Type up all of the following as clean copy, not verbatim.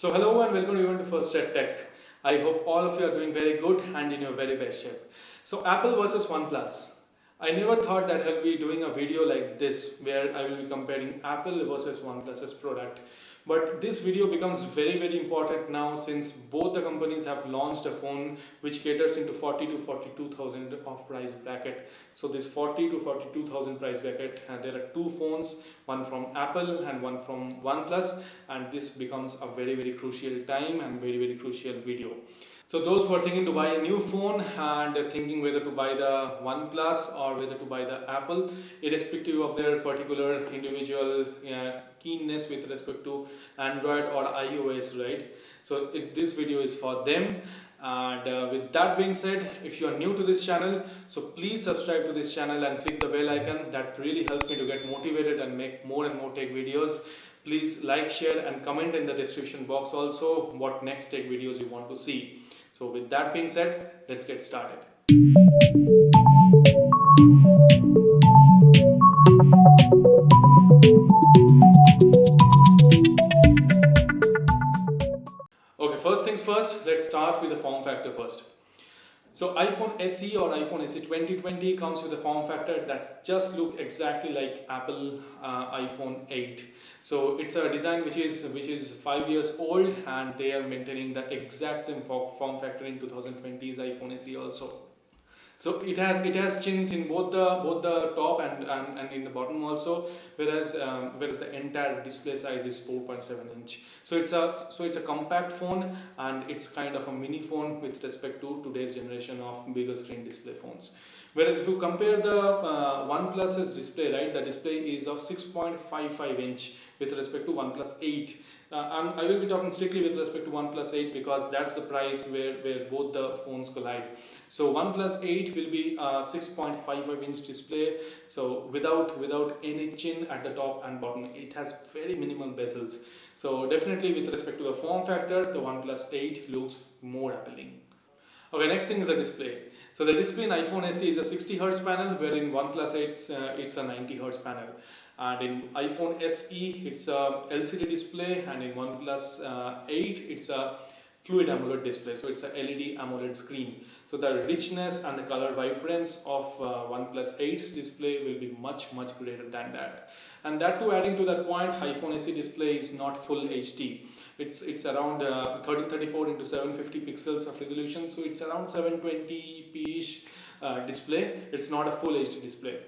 So hello and welcome everyone to First Step Tech. I hope all of you are doing very good and in your very best shape. So Apple versus OnePlus. I never thought that I'll be doing a video like this where I will be comparing Apple versus OnePlus's product. But this video becomes very important now since both the companies have launched a phone which caters into 40 to 42,000 of price bracket. So this 40 to 42,000 price bracket, there are two phones, one from Apple and one from OnePlus, and this becomes a very crucial time and very crucial video. So those who are thinking to buy a new phone and thinking whether to buy the OnePlus or whether to buy the Apple, irrespective of their particular individual keenness with respect to Android or iOS, right? So this video is for them. And with that being said, if you are new to this channel, so please subscribe to this channel and click the bell icon. That really helps me to get motivated and make more and more tech videos. Please like, share and comment in the description box also what next tech videos you want to see. So with that being said, let's get started. Okay, first things first, let's start with the form factor first. So iPhone SE or iPhone SE 2020 comes with a form factor that just look exactly like Apple iPhone 8. So it's a design which is 5 years old, and they are maintaining the exact same form factor in 2020's iPhone SE also. So it has chins in both the top and in the bottom also, whereas the entire display size is 4.7 inch. So it's a compact phone, and it's kind of a mini phone with respect to today's generation of bigger screen display phones. Whereas if you compare the OnePlus's display, right, the display is of 6.55 inch with respect to OnePlus 8. I will be talking strictly with respect to OnePlus 8 because that's the price where both the phones collide. So OnePlus 8 will be a 6.55 inch display. So without any chin at the top and bottom, it has very minimal bezels. So definitely with respect to the form factor, the OnePlus 8 looks more appealing. Okay, next thing is the display. So the display in iPhone SE is a 60 Hz panel, where in OnePlus 8 it's a 90 Hz panel. And in iPhone SE it's a LCD display, and in OnePlus 8 it's a fluid AMOLED display. So it's a LED AMOLED screen. So the richness and the color vibrance of OnePlus 8's display will be much greater than that. And that too, adding to that point, iPhone SE display is not full HD. It's around 1334 into 750 pixels of resolution, so it's around 720p ish display. It's not a full HD display.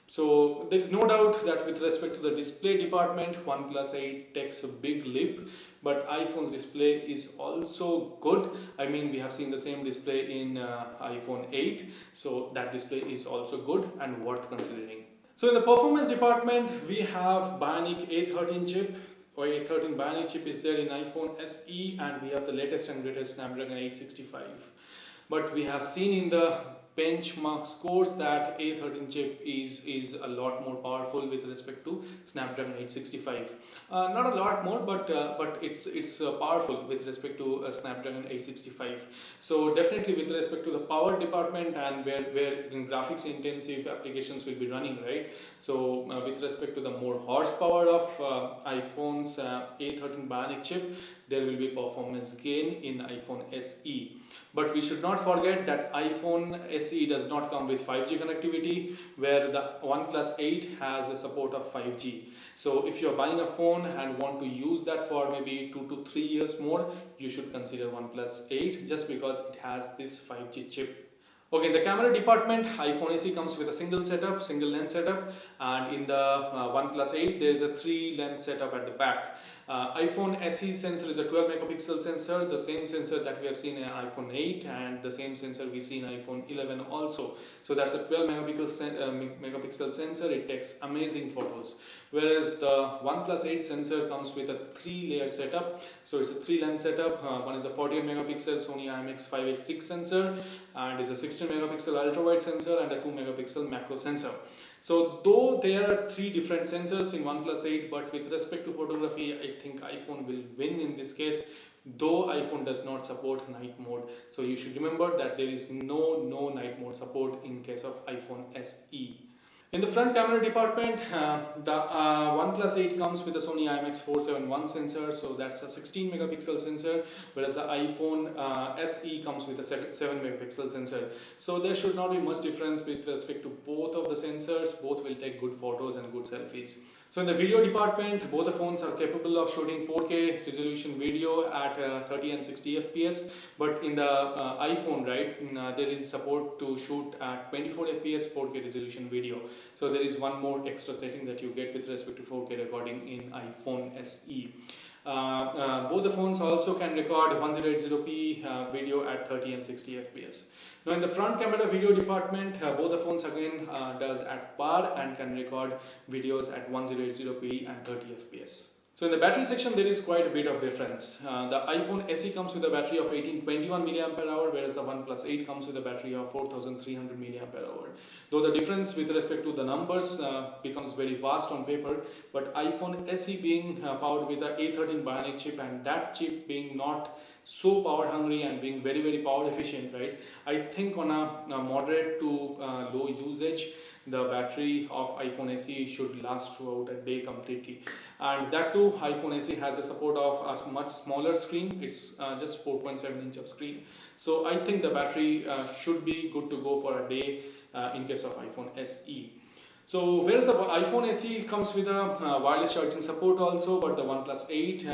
So there is no doubt that with respect to the display department, OnePlus 8 takes a big leap, but iPhone's display is also good. I mean, we have seen the same display in iPhone 8, so that display is also good and worth considering. So in the performance department, we have Bionic A13 chip. Or A13 Bionic chip is there in iPhone SE, and we have the latest and greatest Snapdragon 865. But we have seen in the benchmark scores that A13 chip is a lot more powerful with respect to Snapdragon 865. Not a lot more, but it's powerful with respect to Snapdragon 865. So definitely with respect to the power department and where in graphics intensive applications will be running, right? So with respect to the more horsepower of iPhone's A13 Bionic chip, there will be performance gain in iPhone SE. But we should not forget that iPhone SE does not come with 5G connectivity, where the OnePlus 8 has the support of 5G. So if you're buying a phone and want to use that for maybe 2 to 3 years more, you should consider OnePlus 8 just because it has this 5G chip. Okay, in the camera department, iPhone SE comes with a single lens setup, and in the OnePlus 8 there is a 3 lens setup at the back. iPhone SE sensor is a 12 megapixel sensor, the same sensor that we have seen in iPhone 8 and the same sensor we see in iPhone 11 also. So that's a 12 megapixel sensor. It takes amazing photos. Whereas the OnePlus 8 sensor comes with a 3-layer setup. So it's a 3 lens setup. One is a 48 megapixel Sony IMX5X6 sensor, and is a 16 megapixel ultra wide sensor and a 2 megapixel macro sensor. So though there are 3 different sensors in OnePlus 8, but with respect to photography, I think iPhone will win in this case, though iPhone does not support night mode. So you should remember that there is no night mode support in case of iPhone SE. In the front camera department, the OnePlus 8 comes with a Sony IMX471 sensor, so that's a 16 megapixel sensor, whereas the iPhone SE comes with a 7 megapixel sensor. So there should not be much difference with respect to both of the sensors. Both will take good photos and good selfies. So in the video department, both the phones are capable of shooting 4K resolution video at 30 and 60 FPS. But in the iPhone, right, there is support to shoot at 24 FPS 4K resolution video. So there is one more extra setting that you get with respect to 4K recording in iPhone SE. Both the phones also can record 1080p video at 30 and 60 FPS. Now in the front camera video department, both the phones again does at par and can record videos at 1080p and 30 FPS. So in the battery section, there is quite a bit of difference. The iPhone SE comes with a battery of 1821 mAh, whereas the OnePlus 8 comes with a battery of 4300 mAh. Though the difference with respect to the numbers becomes very vast on paper, but iPhone SE being powered with a A13 Bionic chip, and that chip being not so power hungry and being very power efficient, right? I think on a moderate to low usage, the battery of iPhone SE should last throughout a day completely. And that too, iPhone SE has a support of a much smaller screen. It's just 4.7 inch of screen. So I think the battery should be good to go for a day in case of iPhone SE. So whereas the iPhone SE comes with a wireless charging support also, but the OnePlus 8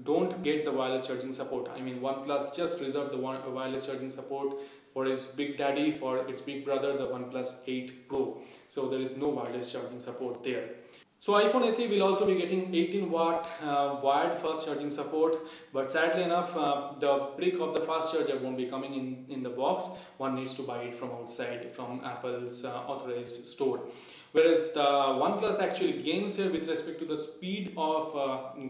don't get the wireless charging support. I mean, OnePlus just reserved the wireless charging support for its big daddy, for its big brother, the OnePlus 8 Pro. So there is no wireless charging support there. So iPhone SE will also be getting 18 watt wired fast charging support, but sadly enough, the brick of the fast charger won't be coming in the box. One needs to buy it from outside, from Apple's authorized store. Whereas the OnePlus actually gains here with respect to the speed of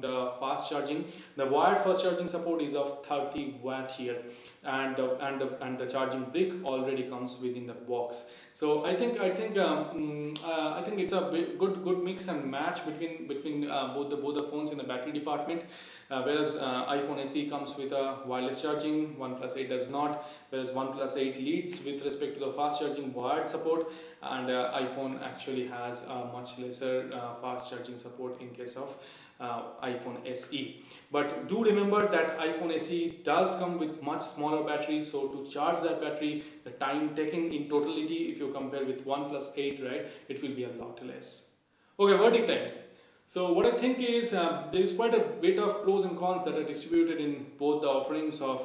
the fast charging. The wired fast charging support is of 30 watt here, and the charging brick already comes within the box. So I think it's a good mix and match between both the phones in the battery department. Whereas iPhone SE comes with a wireless charging, OnePlus 8 does not. Whereas OnePlus 8 leads with respect to the fast charging wired support, and iPhone actually has a much lesser fast charging support in case of iPhone SE. But do remember that iPhone SE does come with much smaller battery, so to charge that battery, the time taken in totality, if you compare with OnePlus 8, right, it will be a lot less. Okay, verdict time. So what I think is there is quite a bit of pros and cons that are distributed in both the offerings of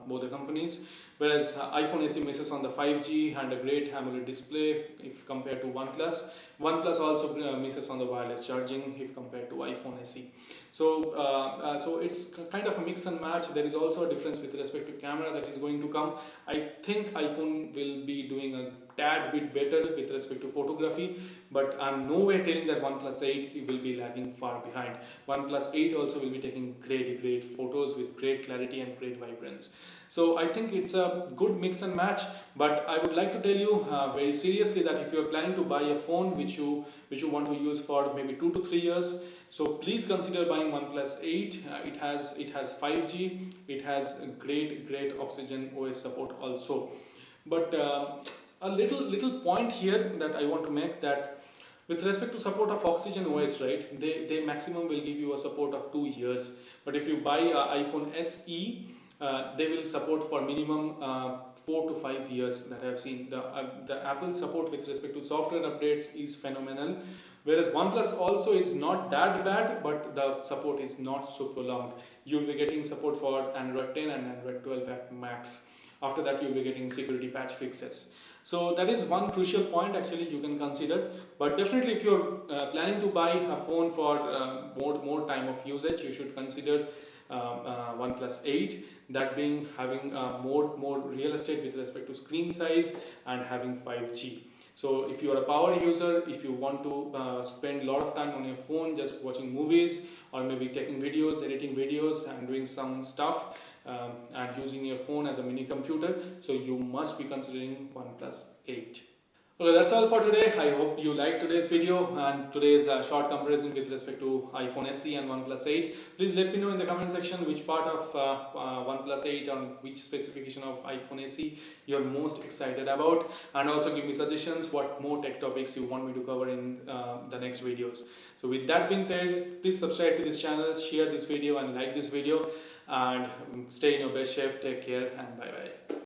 both the companies. Whereas iPhone SE misses on the 5G and a great AMOLED display if compared to OnePlus. OnePlus also misses on the wireless charging if compared to iPhone SE. So it's kind of a mix and match. There is also a difference with respect to camera that is going to come. I think iPhone will be doing a tad bit better with respect to photography, but I'm no way telling that OnePlus 8 will be lagging far behind. OnePlus 8 also will be taking great photos with great clarity and great vibrance. So I think it's a good mix and match, but I would like to tell you very seriously that if you are planning to buy a phone which you want to use for maybe 2 to 3 years, so please consider buying OnePlus 8. It has 5G, it has great Oxygen OS support also. But a little point here that I want to make, that with respect to support of Oxygen OS, right, they maximum will give you a support of 2 years. But if you buy iPhone SE, they will support for minimum 4 to 5 years that I have seen. The Apple support with respect to software updates is phenomenal. Whereas OnePlus also is not that bad, but the support is not so prolonged. You'll be getting support for Android 10 and Android 12 at max. After that, you'll be getting security patch fixes. So that is one crucial point actually you can consider. But definitely if you're planning to buy a phone for more time of usage, you should consider OnePlus 8, that being having more real estate with respect to screen size and having 5G. So if you are a power user, if you want to spend a lot of time on your phone just watching movies or maybe taking videos, editing videos and doing some stuff and using your phone as a mini computer, so you must be considering OnePlus 8. Okay, that's all for today. I hope you liked today's video and today's short comparison with respect to iPhone SE and OnePlus 8. Please let me know in the comment section which part of OnePlus 8 and which specification of iPhone SE you're most excited about, and also give me suggestions what more tech topics you want me to cover in the next videos. So with that being said, please subscribe to this channel, share this video and like this video, and stay in your best shape. Take care and bye bye.